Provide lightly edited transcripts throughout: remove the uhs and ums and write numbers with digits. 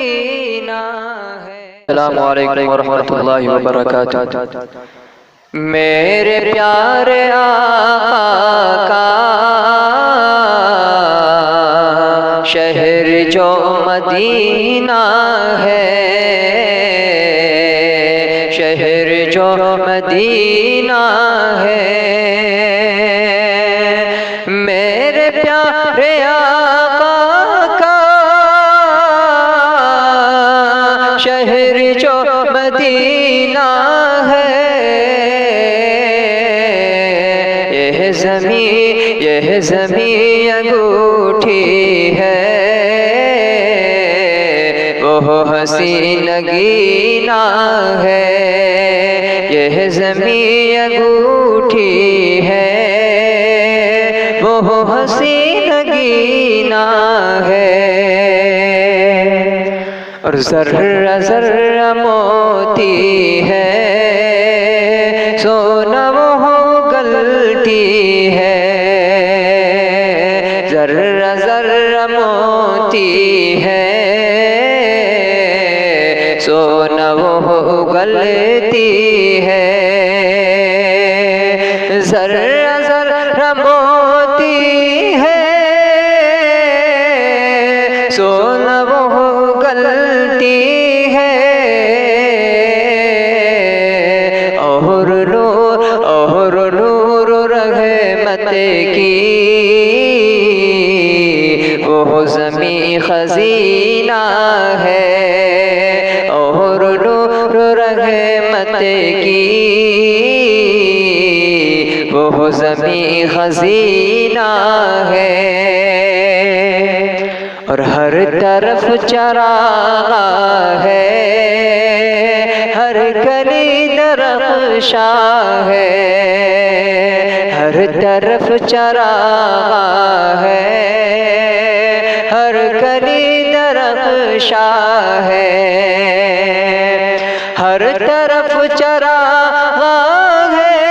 नगीना है। अस्सलामु अलैकुम वरहमतुल्लाहि वबरकातुहू। मेरे प्यारे आका शहर जो मदीना है, शहर जो मदीना है। मेरे प्यारे आका का शहर जो मदीना है। यह ज़मीं अंगूठी है, वो हसीन नगीना है। यह ज़मीं अंगूठी है, वो हसीन नगीना है। और ज़र्रा ज़र्रा मोती है, सोना वो गलती है। ज़र्रा ज़र्रा मोती है, सोना वो गलती है। ज़र्रा ज़र्रा मोती है, सोना वो गलती है। और नूर रहमत की वो ज़मीं खज़ीना है। और नूर रहमत की वो ज़मीं खज़ीना है। और हर तरफ चराग़ है, हर गली दरख्शा है। हर तरफ चराग़ है, हर गली दरख्शा है। हर तरफ चराग़ है,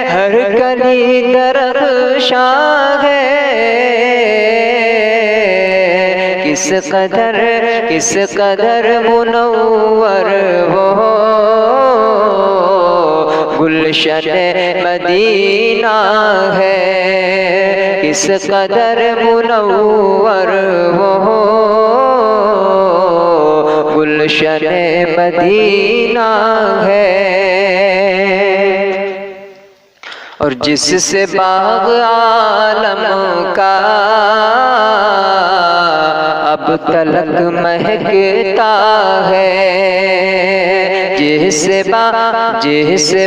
हर गली दरख्शा है। किस कदर मुनव्वर वो गुलशन मदीना है। किस कदर मुनव्वर वो गुलशन मदीना है। और जिससे बाग़ आलम का अब तलक महकता है। जिससे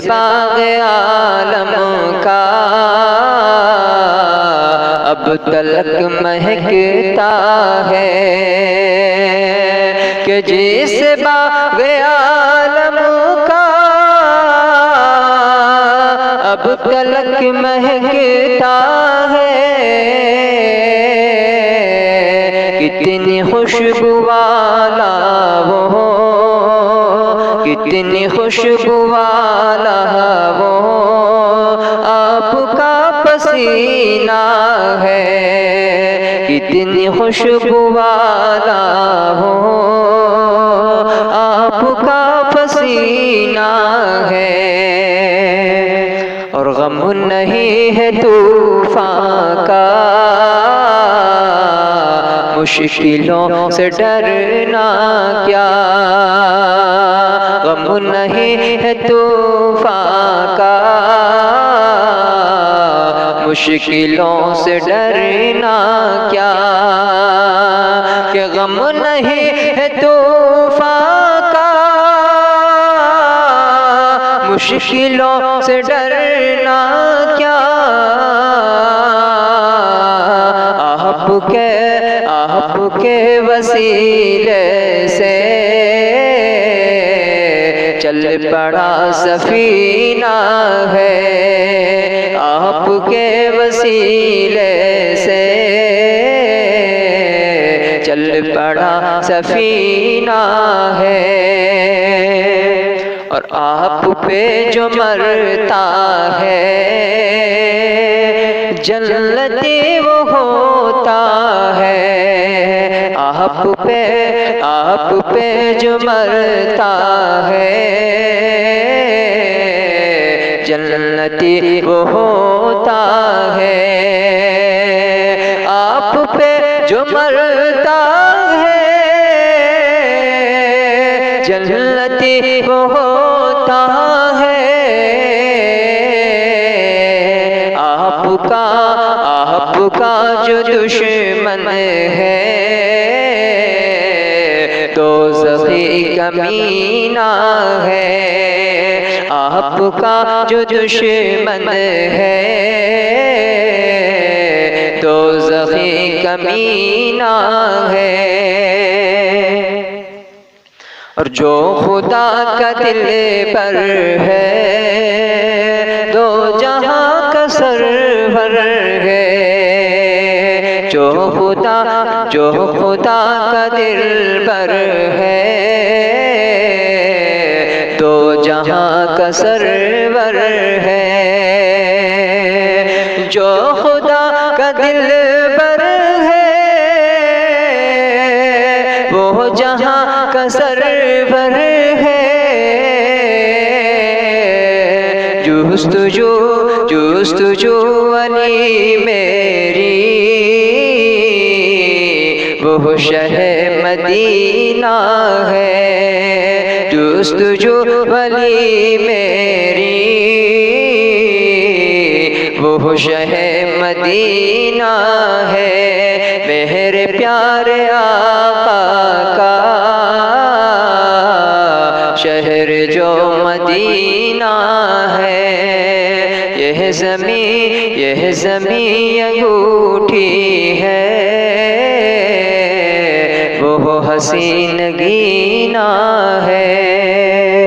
बाग़ आलम का अब तलक महकता है। कि जिस बाग़ आलम का अब तलक महकता है। कितनी खुशबू वाला वो, कितनी खुशबू वाला वो आपका पसीना है। कितनी खुशबू वाला वो आपका पसीना है। और गम नहीं है तूफ़ान का, मुश्किलों से डरना क्या। गम नहीं है तूफ़ान का, मुश्किलों से डरना क्या। कि गम नहीं है तूफ़ान का, मुश्किलों से डरना क्या। आपके वसीले से चल पड़ा सफीना है। आपके वसीले से चल पड़ा सफीना है। और आप पे जो मरता है, जन्नती वो होता है। आप पे जो मरता है जन्नती वो होता है। आप पे जो मरता है जन्नती वो होता है। आपका जो दुश्मन है दोज़खी कमीना है। आपका जो दुश्मन है दोज़खी कमीना है। और जो खुदा का दिल पर है दो जहां का सरवर है। जो खुदा का दिल पर है दो जहां का सरवर है। जो खुदा का दिल पर है वो जहां का सरवर है। जुस्तजू अली मेरी वो शहर मदीना है। जुस्तजू अली मेरी वो शहर मदीना है। मेरे प्यारे आका का शहर जो मदीना है। यह ज़मीं अंगूठी है वो हसीन गीना है।